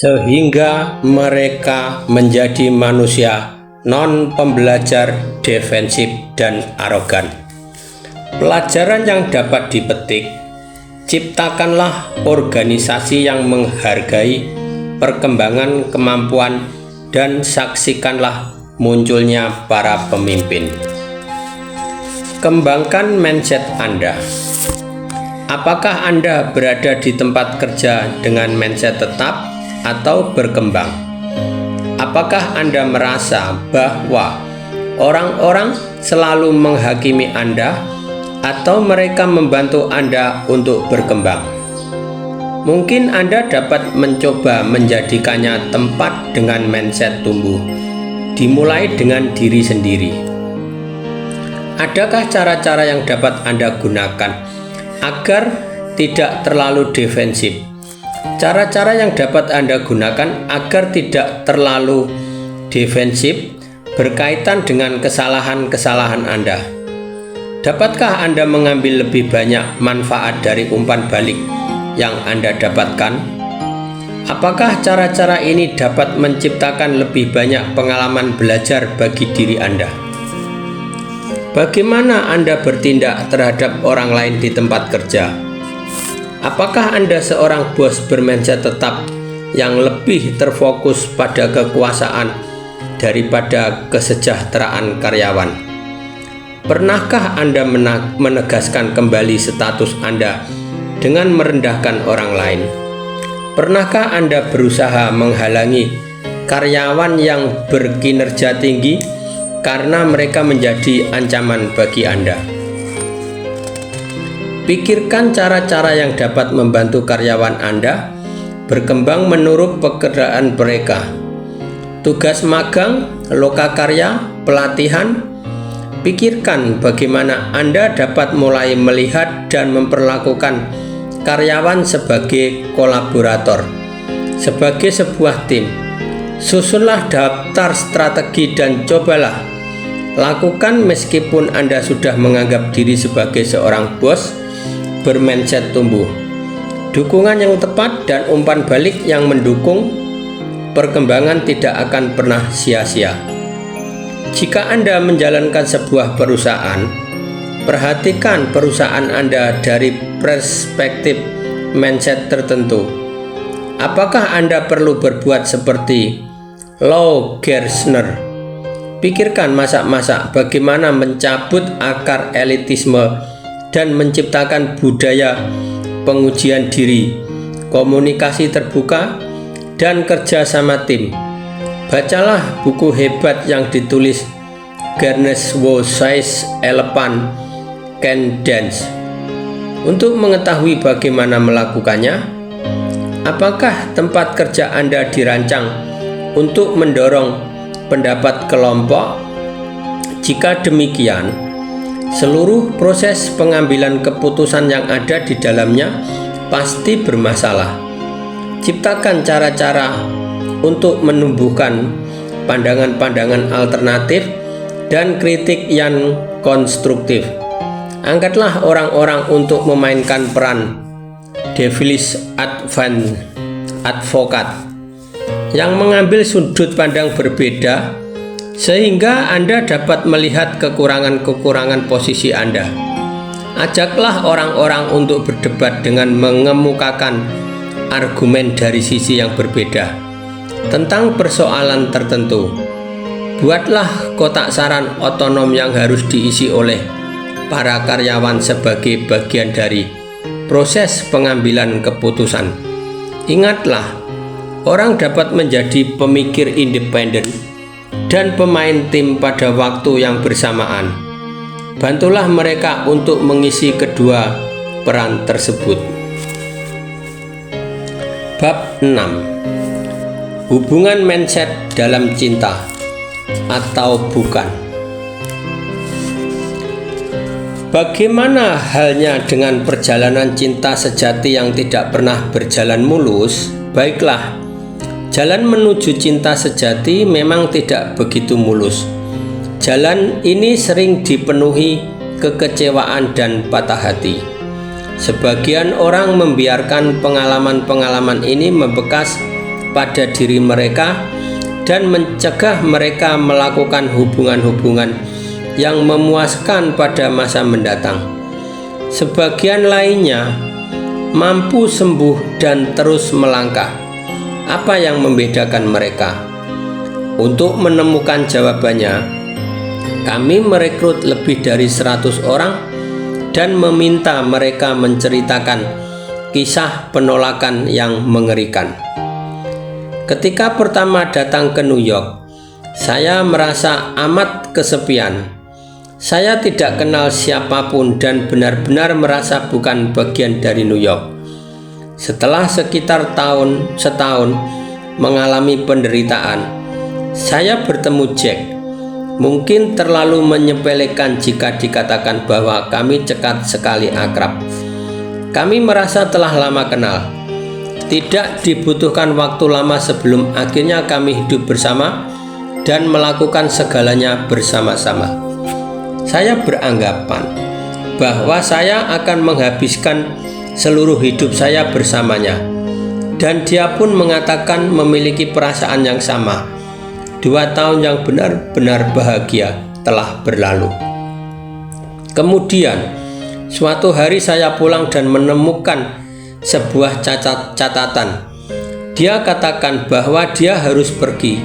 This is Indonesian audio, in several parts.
sehingga mereka menjadi manusia non-pembelajar, defensif, dan arogan. Pelajaran yang dapat dipetik: ciptakanlah organisasi yang menghargai perkembangan kemampuan dan saksikanlah munculnya para pemimpin. Kembangkan mindset Anda. Apakah Anda berada di tempat kerja dengan mindset tetap atau berkembang? Apakah Anda merasa bahwa orang-orang selalu menghakimi Anda atau mereka membantu Anda untuk berkembang? Mungkin Anda dapat mencoba menjadikannya tempat dengan mindset tumbuh, dimulai dengan diri sendiri. Adakah cara-cara yang dapat Anda gunakan agar tidak terlalu defensif? Cara-cara yang dapat Anda gunakan agar tidak terlalu defensif berkaitan dengan kesalahan-kesalahan Anda. Dapatkah Anda mengambil lebih banyak manfaat dari umpan balik yang Anda dapatkan? Apakah cara-cara ini dapat menciptakan lebih banyak pengalaman belajar bagi diri Anda? Bagaimana Anda bertindak terhadap orang lain di tempat kerja? Apakah Anda seorang bos bermindset tetap yang lebih terfokus pada kekuasaan daripada kesejahteraan karyawan? Pernahkah Anda menegaskan kembali status Anda dengan merendahkan orang lain? Pernahkah Anda berusaha menghalangi karyawan yang berkinerja tinggi karena mereka menjadi ancaman bagi Anda? Pikirkan cara-cara yang dapat membantu karyawan Anda berkembang menurut pekerjaan mereka. Tugas magang, lokakarya, pelatihan. Pikirkan bagaimana Anda dapat mulai melihat dan memperlakukan karyawan sebagai kolaborator, sebagai sebuah tim. Susunlah daftar strategi dan cobalah lakukan meskipun Anda sudah menganggap diri sebagai seorang bos bermindset tumbuh. Dukungan yang tepat dan umpan balik yang mendukung perkembangan tidak akan pernah sia-sia. Jika Anda menjalankan sebuah perusahaan, perhatikan perusahaan Anda dari perspektif mindset tertentu. Apakah Anda perlu berbuat seperti Lou Gerstner? Pikirkan masak-masak bagaimana mencabut akar elitisme dan menciptakan budaya pengujian diri, komunikasi terbuka, dan kerja sama tim. Bacalah buku hebat yang ditulis Garnes Wo Size Elephant Can Dance untuk mengetahui bagaimana melakukannya. Apakah tempat kerja Anda dirancang untuk mendorong pendapat kelompok? Jika demikian, seluruh proses pengambilan keputusan yang ada di dalamnya pasti bermasalah. Ciptakan cara-cara untuk menumbuhkan pandangan-pandangan alternatif dan kritik yang konstruktif. Angkatlah orang-orang untuk memainkan peran devilish advocate yang mengambil sudut pandang berbeda sehingga Anda dapat melihat kekurangan-kekurangan posisi Anda. Ajaklah orang-orang untuk berdebat dengan mengemukakan argumen dari sisi yang berbeda tentang persoalan tertentu. Buatlah kotak saran otonom yang harus diisi oleh para karyawan sebagai bagian dari proses pengambilan keputusan. Ingatlah, orang dapat menjadi pemikir independen dan pemain tim pada waktu yang bersamaan. Bantulah mereka untuk mengisi kedua peran tersebut. Bab 6. Hubungan mindset dalam cinta atau bukan. Bagaimana halnya dengan perjalanan cinta sejati yang tidak pernah berjalan mulus? Baiklah, jalan menuju cinta sejati memang tidak begitu mulus. Jalan ini sering dipenuhi kekecewaan dan patah hati. Sebagian orang membiarkan pengalaman-pengalaman ini membekas pada diri mereka dan mencegah mereka melakukan hubungan-hubungan yang memuaskan pada masa mendatang. Sebagian lainnya mampu sembuh dan terus melangkah. Apa yang membedakan mereka? Untuk menemukan jawabannya, kami merekrut lebih dari 100 orang dan meminta mereka menceritakan kisah penolakan yang mengerikan. Ketika pertama datang ke New York, saya merasa amat kesepian. Saya tidak kenal siapapun dan benar-benar merasa bukan bagian dari New York. Setelah sekitar setahun mengalami penderitaan, saya bertemu Jack. Mungkin terlalu menyepelekan jika dikatakan bahwa kami cekat sekali akrab. Kami merasa telah lama kenal. Tidak dibutuhkan waktu lama sebelum akhirnya kami hidup bersama dan melakukan segalanya bersama-sama. Saya beranggapan bahwa saya akan menghabiskan seluruh hidup saya bersamanya, dan dia pun mengatakan memiliki perasaan yang sama. 2 tahun yang benar-benar bahagia telah berlalu. Kemudian suatu hari saya pulang dan menemukan sebuah catatan. Dia katakan bahwa dia harus pergi.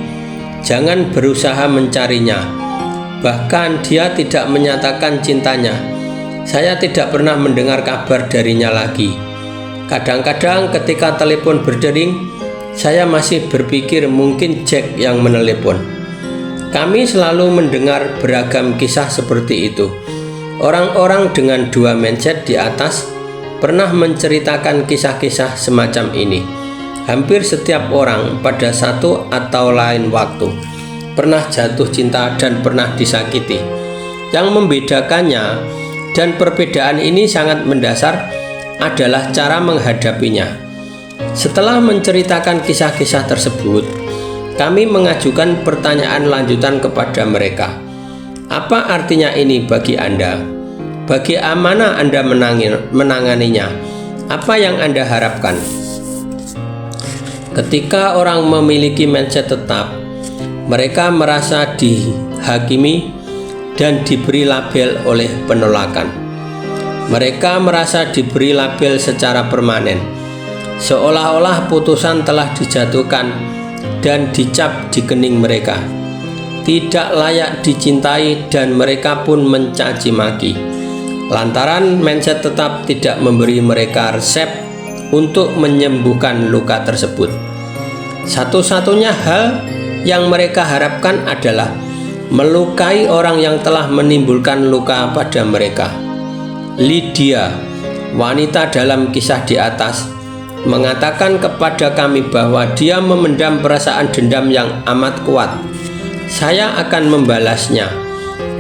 Jangan berusaha mencarinya. Bahkan dia tidak menyatakan cintanya. Saya tidak pernah mendengar kabar darinya lagi. Kadang-kadang ketika telepon berdering, saya masih berpikir mungkin Jack yang menelepon. Kami selalu mendengar beragam kisah seperti itu. Orang-orang dengan 2 mindset di atas pernah menceritakan kisah-kisah semacam ini. Hampir setiap orang pada satu atau lain waktu pernah jatuh cinta dan pernah disakiti. Yang membedakannya, dan perbedaan ini sangat mendasar, adalah cara menghadapinya. Setelah menceritakan kisah-kisah tersebut, kami mengajukan pertanyaan lanjutan kepada mereka. Apa artinya ini bagi Anda? Bagaimana Anda menanganinya? Apa yang Anda harapkan? Ketika orang memiliki mindset tetap, mereka merasa dihakimi dan diberi label oleh penolakan. Mereka merasa diberi label secara permanen, seolah-olah putusan telah dijatuhkan dan dicap di kening mereka. Tidak layak dicintai dan mereka pun mencaci maki. Lantaran mindset tetap tidak memberi mereka resep untuk menyembuhkan luka tersebut. Satu-satunya hal yang mereka harapkan adalah melukai orang yang telah menimbulkan luka pada mereka. Lydia, wanita dalam kisah di atas, mengatakan kepada kami bahwa dia memendam perasaan dendam yang amat kuat. Saya akan membalasnya,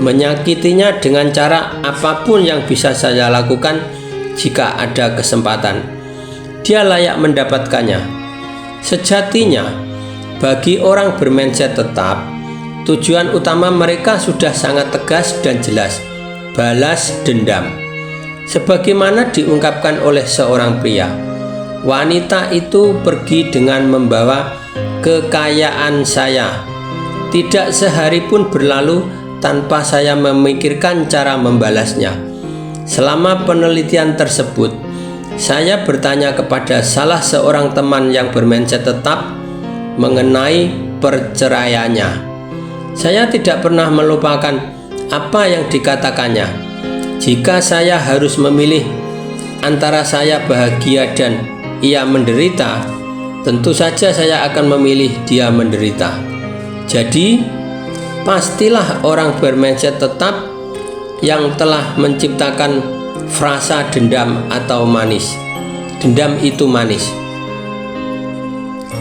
menyakitinya dengan cara apapun yang bisa saya lakukan jika ada kesempatan. Dia layak mendapatkannya. Sejatinya, bagi orang bermindset tetap, tujuan utama mereka sudah sangat tegas dan jelas: balas dendam. Sebagaimana diungkapkan oleh seorang pria, wanita itu pergi dengan membawa kekayaan saya. Tidak sehari pun berlalu tanpa saya memikirkan cara membalasnya. Selama penelitian tersebut, saya bertanya kepada salah seorang teman yang bermindset tetap mengenai perceraiannya. Saya tidak pernah melupakan apa yang dikatakannya. Jika saya harus memilih antara saya bahagia dan ia menderita, tentu saja saya akan memilih dia menderita. Jadi, pastilah orang bermindset tetap yang telah menciptakan frasa dendam atau manis. Dendam itu manis.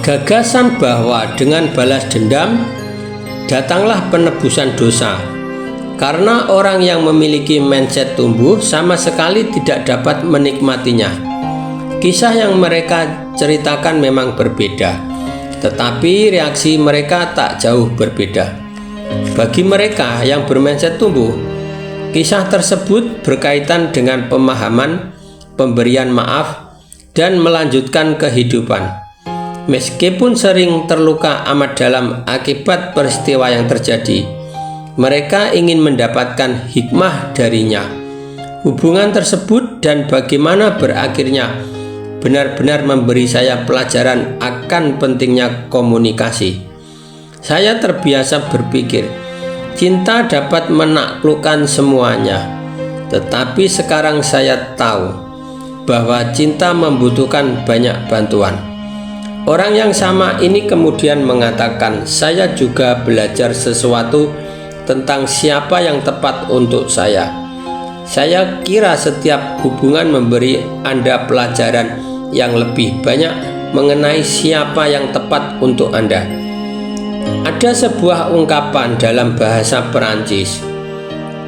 Gagasan bahwa dengan balas dendam datanglah penebusan dosa. Karena orang yang memiliki mindset tumbuh sama sekali tidak dapat menikmatinya. Kisah yang mereka ceritakan memang berbeda, tetapi reaksi mereka tak jauh berbeda. Bagi mereka yang bermindset tumbuh, kisah tersebut berkaitan dengan pemahaman, pemberian maaf, dan melanjutkan kehidupan. Meskipun sering terluka amat dalam akibat peristiwa yang terjadi, mereka ingin mendapatkan hikmah darinya. Hubungan tersebut dan bagaimana berakhirnya benar-benar memberi saya pelajaran akan pentingnya komunikasi. Saya terbiasa berpikir, cinta dapat menaklukkan semuanya. Tetapi sekarang saya tahu bahwa cinta membutuhkan banyak bantuan. Orang yang sama ini kemudian mengatakan, saya juga belajar sesuatu tentang siapa yang tepat untuk saya. Saya kira setiap hubungan memberi Anda pelajaran yang lebih banyak mengenai siapa yang tepat untuk Anda. Ada sebuah ungkapan dalam bahasa Perancis,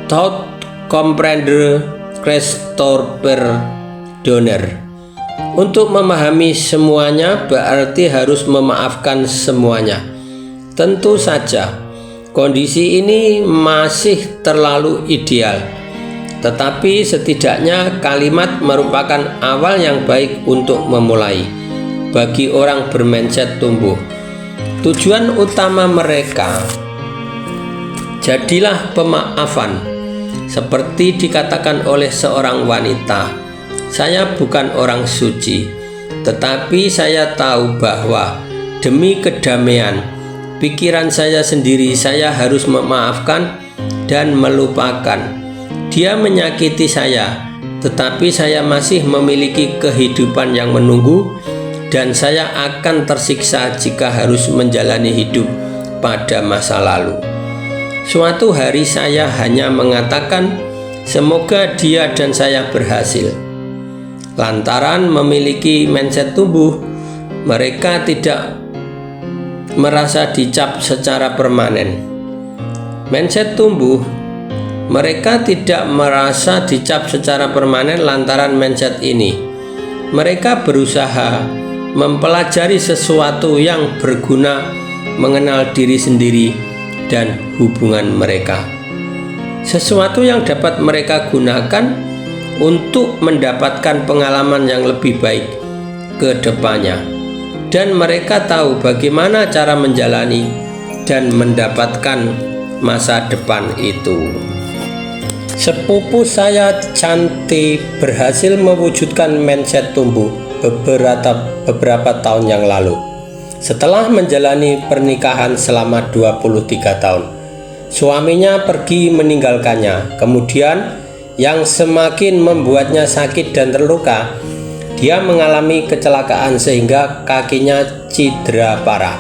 tout comprendre reste pardonner. Untuk memahami semuanya berarti harus memaafkan semuanya. Tentu saja, kondisi ini masih terlalu ideal, tetapi setidaknya kalimat merupakan awal yang baik untuk memulai bagi orang bermindset tumbuh. Tujuan utama mereka, jadilah pemaafan, seperti dikatakan oleh seorang wanita. Saya bukan orang suci, tetapi saya tahu bahwa demi kedamaian pikiran saya sendiri, saya harus memaafkan dan melupakan. Dia menyakiti saya, tetapi saya masih memiliki kehidupan yang menunggu, dan saya akan tersiksa jika harus menjalani hidup pada masa lalu. Suatu hari saya hanya mengatakan, semoga dia dan saya berhasil. Lantaran memiliki mindset tumbuh, mereka tidak merasa dicap secara permanen. Mindset tumbuh, mereka tidak merasa dicap secara permanen lantaran mindset ini. Mereka berusaha mempelajari sesuatu yang berguna, mengenal diri sendiri dan hubungan mereka. Sesuatu yang dapat mereka gunakan untuk mendapatkan pengalaman yang lebih baik ke depannya, dan mereka tahu bagaimana cara menjalani dan mendapatkan masa depan itu. Sepupu saya Cantik berhasil mewujudkan mindset tumbuh beberapa tahun yang lalu. Setelah menjalani pernikahan selama 23 tahun, suaminya pergi meninggalkannya. Kemudian yang semakin membuatnya sakit dan terluka, dia mengalami kecelakaan sehingga kakinya cedera parah.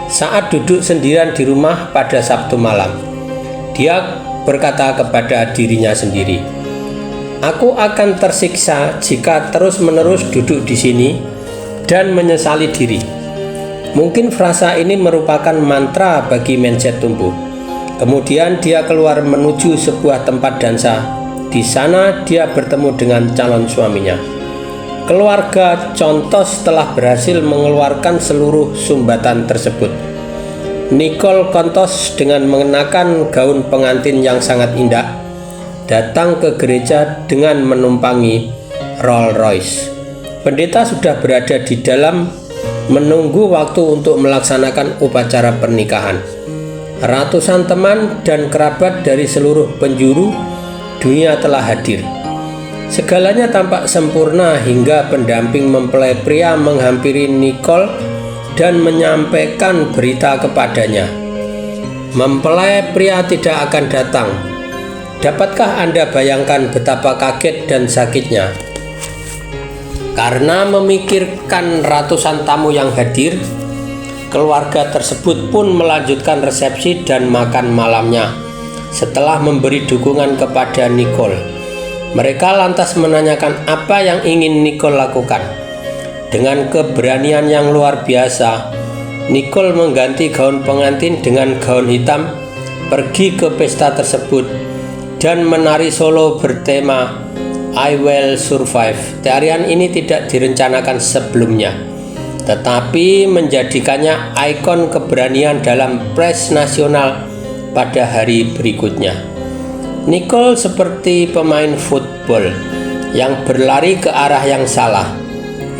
Saat duduk sendirian di rumah pada Sabtu malam, dia berkata kepada dirinya sendiri, "Aku akan tersiksa jika terus-menerus duduk di sini dan menyesali diri." Mungkin frasa ini merupakan mantra bagi mindset tumbuh. Kemudian dia keluar menuju sebuah tempat dansa. Di sana dia bertemu dengan calon suaminya. Keluarga Contos telah berhasil mengeluarkan seluruh sumbatan tersebut. Nicole Contos dengan mengenakan gaun pengantin yang sangat indah datang ke gereja dengan menumpangi Rolls Royce. Pendeta sudah berada di dalam menunggu waktu untuk melaksanakan upacara pernikahan. Ratusan teman dan kerabat dari seluruh penjuru dunia telah hadir. Segalanya tampak sempurna hingga pendamping mempelai pria menghampiri Nicole dan menyampaikan berita kepadanya. Mempelai pria tidak akan datang. Dapatkah Anda bayangkan betapa kaget dan sakitnya? Karena memikirkan ratusan tamu yang hadir, keluarga tersebut pun melanjutkan resepsi dan makan malamnya. Setelah memberi dukungan kepada Nicole, mereka lantas menanyakan apa yang ingin Nicole lakukan. Dengan keberanian yang luar biasa, Nicole mengganti gaun pengantin dengan gaun hitam, pergi ke pesta tersebut, dan menari solo bertema I Will Survive. Tarian ini tidak direncanakan sebelumnya, tetapi menjadikannya ikon keberanian dalam pres nasional pada hari berikutnya. Nicole seperti pemain football yang berlari ke arah yang salah.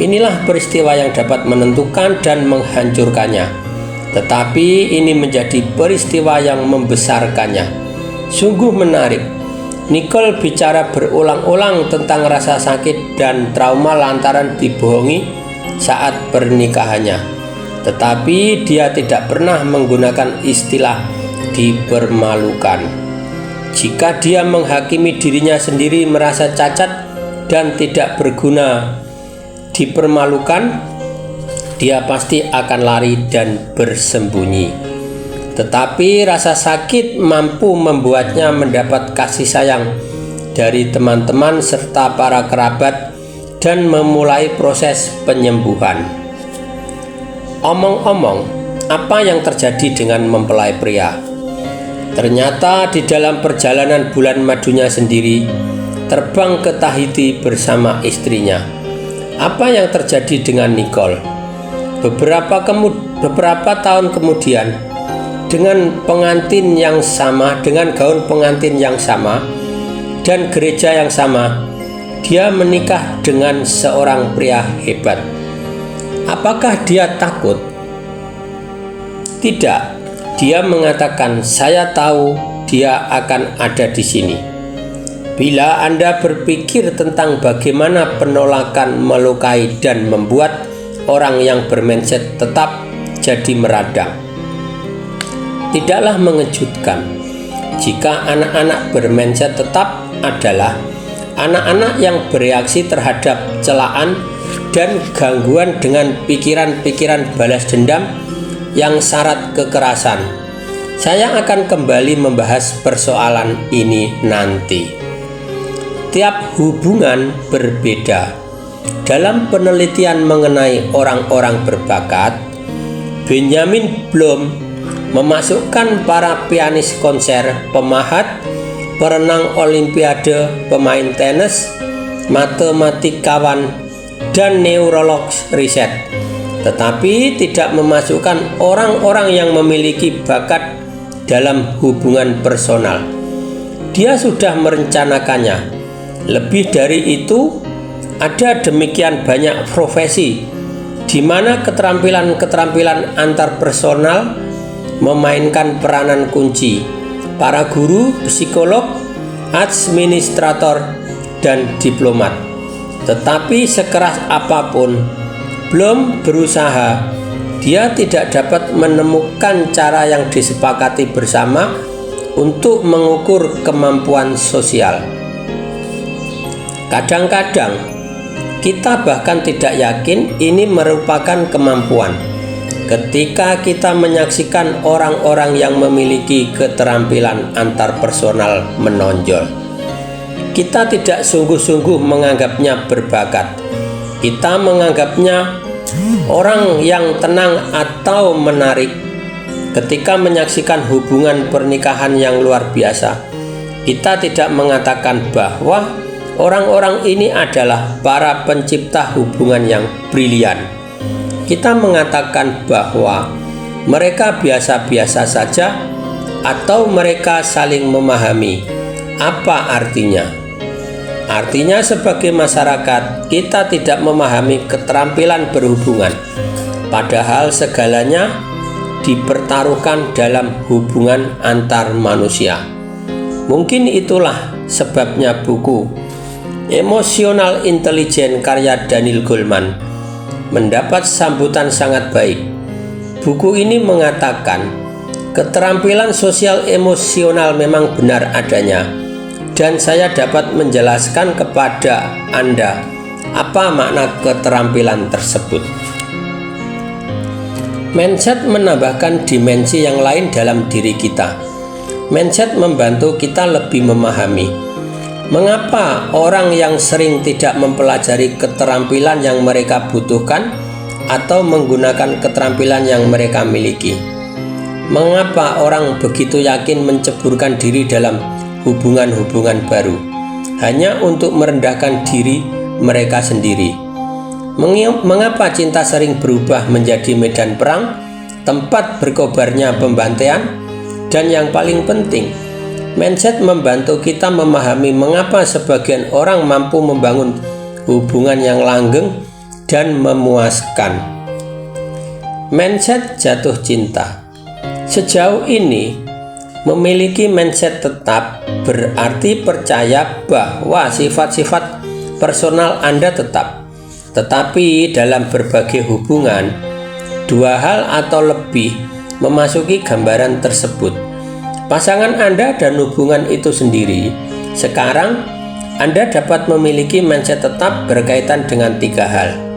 Inilah peristiwa yang dapat menentukan dan menghancurkannya. Tetapi ini menjadi peristiwa yang membesarkannya. Sungguh menarik. Nicole bicara berulang-ulang tentang rasa sakit dan trauma lantaran dibohongi saat pernikahannya. Tetapi dia tidak pernah menggunakan istilah dipermalukan. Jika dia menghakimi dirinya sendiri merasa cacat dan tidak berguna dipermalukan, dia pasti akan lari dan bersembunyi. Tetapi rasa sakit mampu membuatnya mendapat kasih sayang dari teman-teman serta para kerabat dan memulai proses penyembuhan. Omong-omong, apa yang terjadi dengan mempelai pria? Ternyata di dalam perjalanan bulan madunya sendiri, terbang ke Tahiti bersama istrinya. Apa yang terjadi dengan Nicole? Beberapa tahun kemudian, dengan pengantin yang sama, dengan gaun pengantin yang sama, dan gereja yang sama, dia menikah dengan seorang pria hebat. Apakah dia takut? Tidak. Dia mengatakan, "Saya tahu dia akan ada di sini." Bila Anda berpikir tentang bagaimana penolakan melukai dan membuat orang yang bermindset tetap jadi meradang, tidaklah mengejutkan jika anak-anak bermindset tetap adalah anak-anak yang bereaksi terhadap celaan dan gangguan dengan pikiran-pikiran balas dendam yang syarat kekerasan. Saya akan kembali membahas persoalan ini nanti. Tiap hubungan berbeda. Dalam penelitian mengenai orang-orang berbakat, Benjamin Bloom memasukkan para pianis konser, pemahat, perenang olimpiade, pemain tenis, matematikawan, dan neurolog riset, tetapi tidak memasukkan orang-orang yang memiliki bakat dalam hubungan personal. Dia sudah merencanakannya. Lebih dari itu, ada demikian banyak profesi di mana keterampilan-keterampilan antarpersonal memainkan peranan kunci. Para guru, psikolog, administrator, dan diplomat. Tetapi sekeras apapun Bloom berusaha, dia tidak dapat menemukan cara yang disepakati bersama untuk mengukur kemampuan sosial. Kadang-kadang kita bahkan tidak yakin ini merupakan kemampuan. Ketika kita menyaksikan orang-orang yang memiliki keterampilan antarpersonal menonjol, kita tidak sungguh-sungguh menganggapnya berbakat. Kita menganggapnya orang yang tenang atau menarik. Ketika menyaksikan hubungan pernikahan yang luar biasa, kita tidak mengatakan bahwa orang-orang ini adalah para pencipta hubungan yang brilian. Kita mengatakan bahwa mereka biasa-biasa saja atau mereka saling memahami. Apa artinya? Artinya sebagai masyarakat kita tidak memahami keterampilan berhubungan, padahal segalanya dipertaruhkan dalam hubungan antar manusia. Mungkin itulah sebabnya buku Emotional Intelligence karya Daniel Goleman mendapat sambutan sangat baik. Buku ini mengatakan keterampilan sosial emosional memang benar adanya, dan saya dapat menjelaskan kepada Anda apa makna keterampilan tersebut. Mindset menambahkan dimensi yang lain dalam diri kita. Mindset membantu kita lebih memahami mengapa orang yang sering tidak mempelajari keterampilan yang mereka butuhkan atau menggunakan keterampilan yang mereka miliki. Mengapa orang begitu yakin menceburkan diri dalam hubungan-hubungan baru hanya untuk merendahkan diri mereka sendiri. Mengapa cinta sering berubah menjadi medan perang, tempat berkobarnya pembantaian, dan yang paling penting, mindset membantu kita memahami mengapa sebagian orang mampu membangun hubungan yang langgeng dan memuaskan. Mindset jatuh cinta. Sejauh ini, memiliki mindset tetap berarti percaya bahwa sifat-sifat personal Anda tetap. Tetapi dalam berbagai hubungan, dua hal atau lebih memasuki gambaran tersebut. Pasangan Anda dan hubungan itu sendiri. Sekarang, Anda dapat memiliki mindset tetap berkaitan dengan tiga hal.